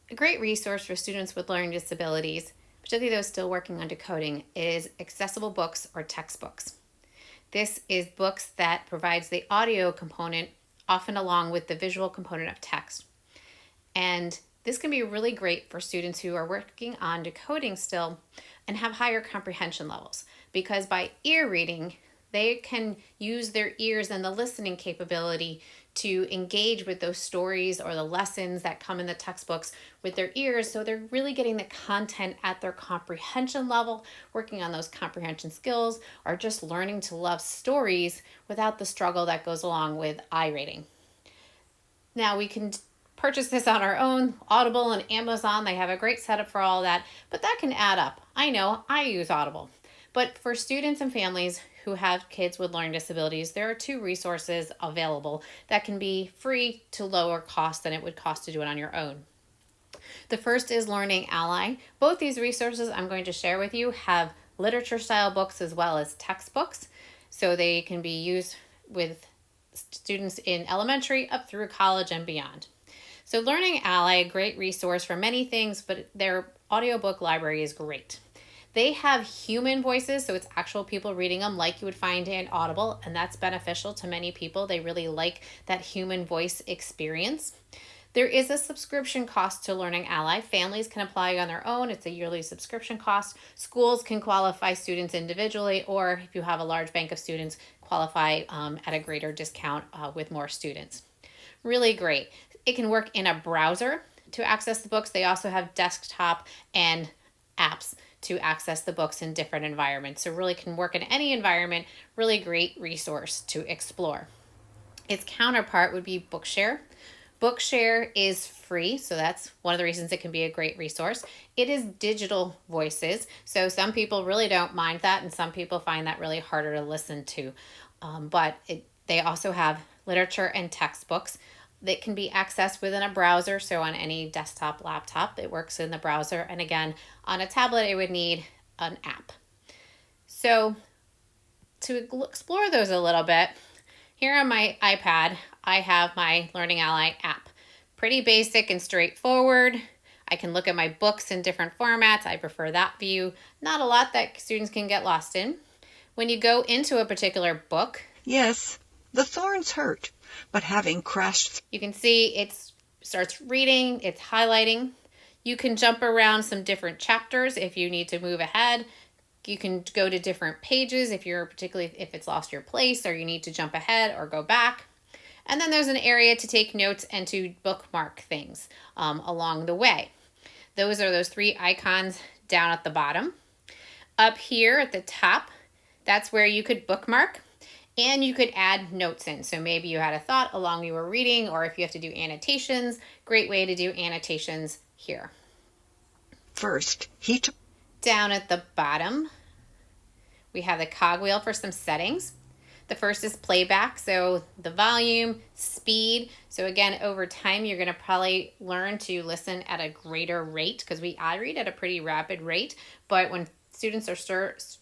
A great resource for students with learning disabilities, particularly those still working on decoding, is accessible books or textbooks. This is books that provides the audio component often along with the visual component of text. And this can be really great for students who are working on decoding still and have higher comprehension levels, because by ear reading, they can use their ears and the listening capability to engage with those stories or the lessons that come in the textbooks with their ears. So they're really getting the content at their comprehension level, working on those comprehension skills, or just learning to love stories without the struggle that goes along with eye reading. Now we can purchase this on our own. Audible and Amazon, they have a great setup for all that, but that can add up. I know, I use Audible. But for students and families who have kids with learning disabilities, there are two resources available that can be free to lower cost than it would cost to do it on your own. The first is Learning Ally. Both these resources I'm going to share with you have literature style books as well as textbooks, so they can be used with students in elementary up through college and beyond. So Learning Ally, a great resource for many things, but their audiobook library is great. They have human voices, so it's actual people reading them like you would find in Audible, and that's beneficial to many people. They really like that human voice experience. There is a subscription cost to Learning Ally. Families can apply on their own. It's a yearly subscription cost. Schools can qualify students individually, or if you have a large bank of students, qualify at a greater discount with more students. Really great. It can work in a browser to access the books. They also have desktop and apps to access the books in different environments. So really can work in any environment. Really great resource to explore. Its counterpart would be Bookshare. Bookshare is free, so that's one of the reasons it can be a great resource. It is digital voices, so some people really don't mind that, and some people find that really harder to listen to. They also have literature and textbooks that can be accessed within a browser, so on any desktop, laptop, it works in the browser. And again, on a tablet, it would need an app. So to explore those a little bit, here on my iPad, I have my Learning Ally app. Pretty basic and straightforward. I can look at my books in different formats. I prefer that view. Not a lot that students can get lost in. When you go into a particular book, yes, the thorns hurt, but having crashed, you can see it starts reading, it's highlighting. You can jump around some different chapters if you need to move ahead. You can go to different pages if it's lost your place or you need to jump ahead or go back. And then there's an area to take notes and to bookmark things along the way. Those are those three icons down at the bottom. Up here at the top, that's where you could bookmark and you could add notes in. So maybe you had a thought along you were reading, or if you have to do annotations, great way to do annotations here. First, down at the bottom, we have the cogwheel for some settings. The first is playback, so the volume, speed. So again, over time, you're going to probably learn to listen at a greater rate, because I read at a pretty rapid rate. But when students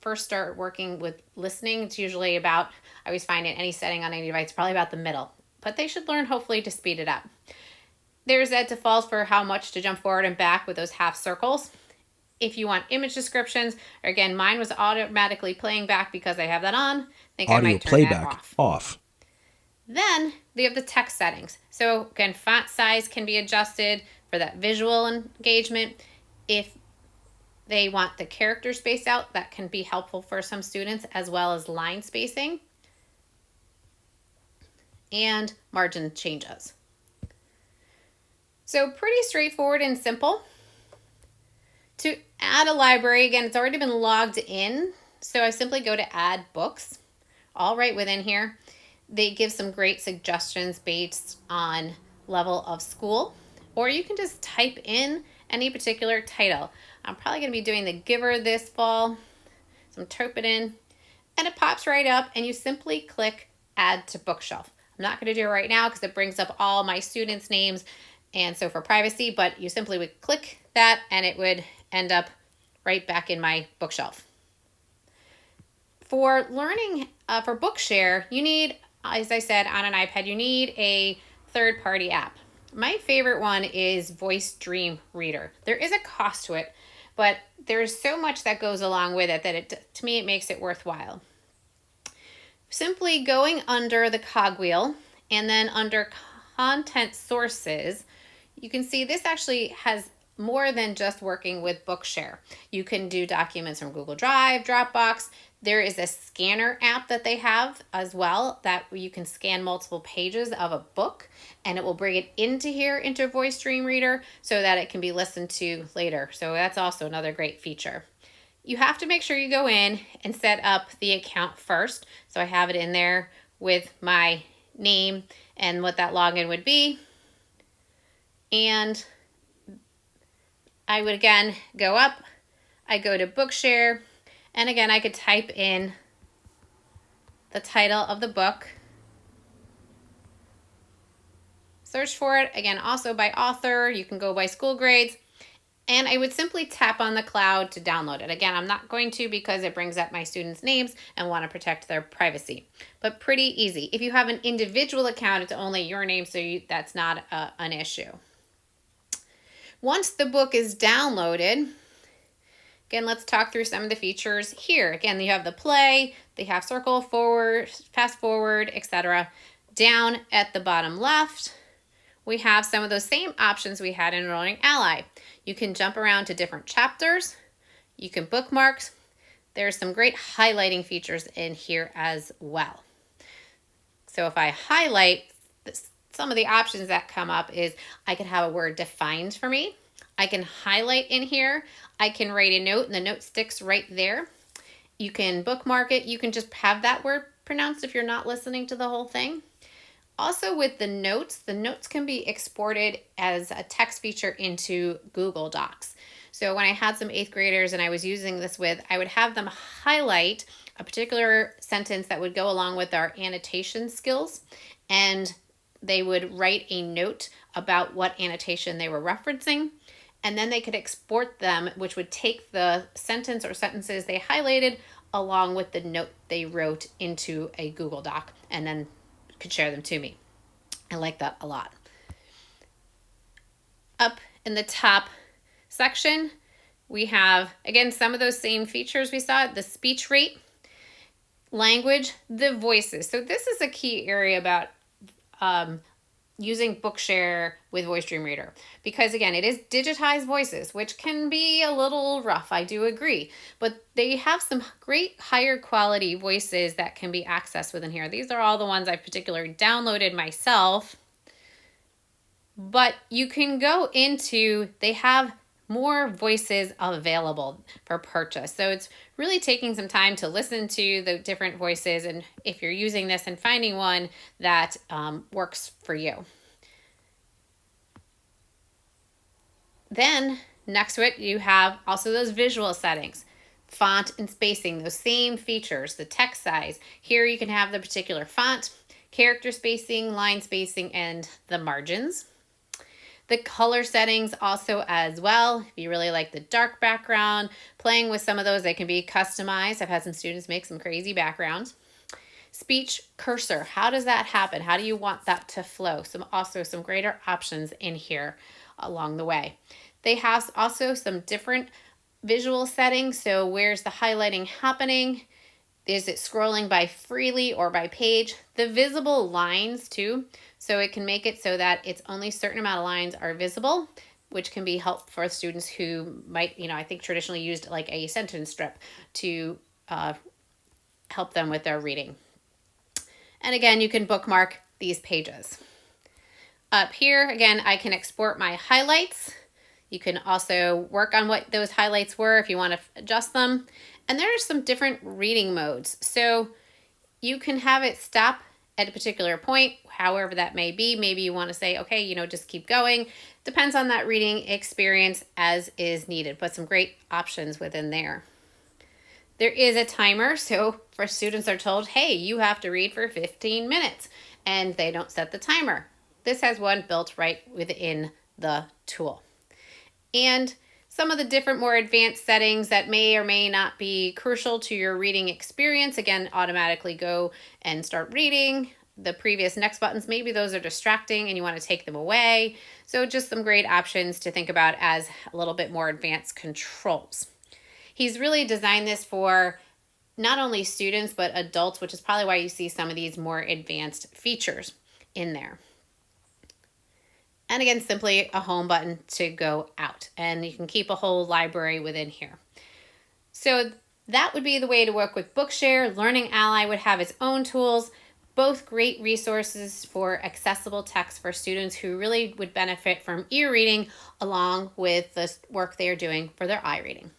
first start working with listening, it's usually about, I always find in any setting on any device, probably about the middle. But they should learn, hopefully, to speed it up. There's that default for how much to jump forward and back with those half circles. If you want image descriptions, or again, mine was automatically playing back because I have that on. I think Audio I might turn playback that off. Then we have the text settings. So again, font size can be adjusted for that visual engagement. If they want the character space out, that can be helpful for some students, as well as line spacing and margin changes. So pretty straightforward and simple. To add a library, again, it's already been logged in, so I simply go to add books, all right within here. They give some great suggestions based on level of school, or you can just type in any particular title. I'm probably going to be doing The Giver this fall, so I'm typing in, and it pops right up, and you simply click Add to Bookshelf. I'm not going to do it right now because it brings up all my students' names, and so for privacy, but you simply would click that, and it would end up right back in my bookshelf. For learning, for Bookshare, you need, as I said, on an iPad, you need a third-party app. My favorite one is Voice Dream Reader. There is a cost to it, but there's so much that goes along with it that to me it makes it worthwhile. Simply going under the cogwheel and then under content sources, you can see this actually has more than just working with Bookshare. You can do documents from Google Drive, Dropbox. There is a scanner app that they have as well that you can scan multiple pages of a book and it will bring it into here into Voice Dream Reader so that it can be listened to later. So that's also another great feature. You have to make sure you go in and set up the account first. So I have it in there with my name and what that login would be. And I would again go up, I go to Bookshare, and again I could type in the title of the book, search for it, again also by author, you can go by school grades, and I would simply tap on the cloud to download it. Again, I'm not going to because it brings up my students' names and want to protect their privacy, but pretty easy. If you have an individual account, it's only your name, so that's not an issue. Once the book is downloaded, again, let's talk through some of the features here. Again, you have the play, they have circle, forward, fast forward, etc. Down at the bottom left, we have some of those same options we had in Learning Ally. You can jump around to different chapters. You can bookmark. There's some great highlighting features in here as well. So if I highlight this, some of the options that come up is I could have a word defined for me. I can highlight in here. I can write a note and the note sticks right there. You can bookmark it. You can just have that word pronounced if you're not listening to the whole thing. Also with the notes can be exported as a text feature into Google Docs. So when I had some 8th graders and I was using this with, I would have them highlight a particular sentence that would go along with our annotation skills, and they would write a note about what annotation they were referencing, and then they could export them, which would take the sentence or sentences they highlighted along with the note they wrote into a Google Doc and then could share them to me. I like that a lot. Up in the top section, we have, again, some of those same features we saw, the speech rate, language, the voices. So this is a key area about using Bookshare with Voice Dream Reader, because again, it is digitized voices, which can be a little rough, I do agree, but they have some great higher quality voices that can be accessed within here. These are all the ones I've particularly downloaded myself, but you can go into, they have more voices available for purchase. So it's really taking some time to listen to the different voices, and if you're using this and finding one that works for you. Then next to it, you have also those visual settings, font and spacing, those same features, the text size. Here you can have the particular font, character spacing, line spacing, and the margins. The color settings also as well. If you really like the dark background, playing with some of those, they can be customized. I've had some students make some crazy backgrounds. Speech cursor, how does that happen? How do you want that to flow? Also some greater options in here along the way. They have also some different visual settings. So where's the highlighting happening? Is it scrolling by freely or by page? The visible lines too. So it can make it so that it's only a certain amount of lines are visible, which can be helpful for students who might, I think traditionally used like a sentence strip to help them with their reading. And again, you can bookmark these pages. Up here, again, I can export my highlights. You can also work on what those highlights were if you want to adjust them. And there are some different reading modes. So you can have it stop at a particular point, however that may be. Maybe you want to say, okay, just keep going. Depends on that reading experience as is needed, but some great options within there. There is a timer, so for students are told, hey, you have to read for 15 minutes, and they don't set the timer. This has one built right within the tool. And some of the different more advanced settings that may or may not be crucial to your reading experience. Again, automatically go and start reading. the previous next buttons, maybe those are distracting and you want to take them away. So just some great options to think about as a little bit more advanced controls. He's really designed this for not only students, but adults, which is probably why you see some of these more advanced features in there. And again, simply a home button to go out. And you can keep a whole library within here. So that would be the way to work with Bookshare. Learning Ally would have its own tools, both great resources for accessible text for students who really would benefit from e-reading along with the work they are doing for their iReading.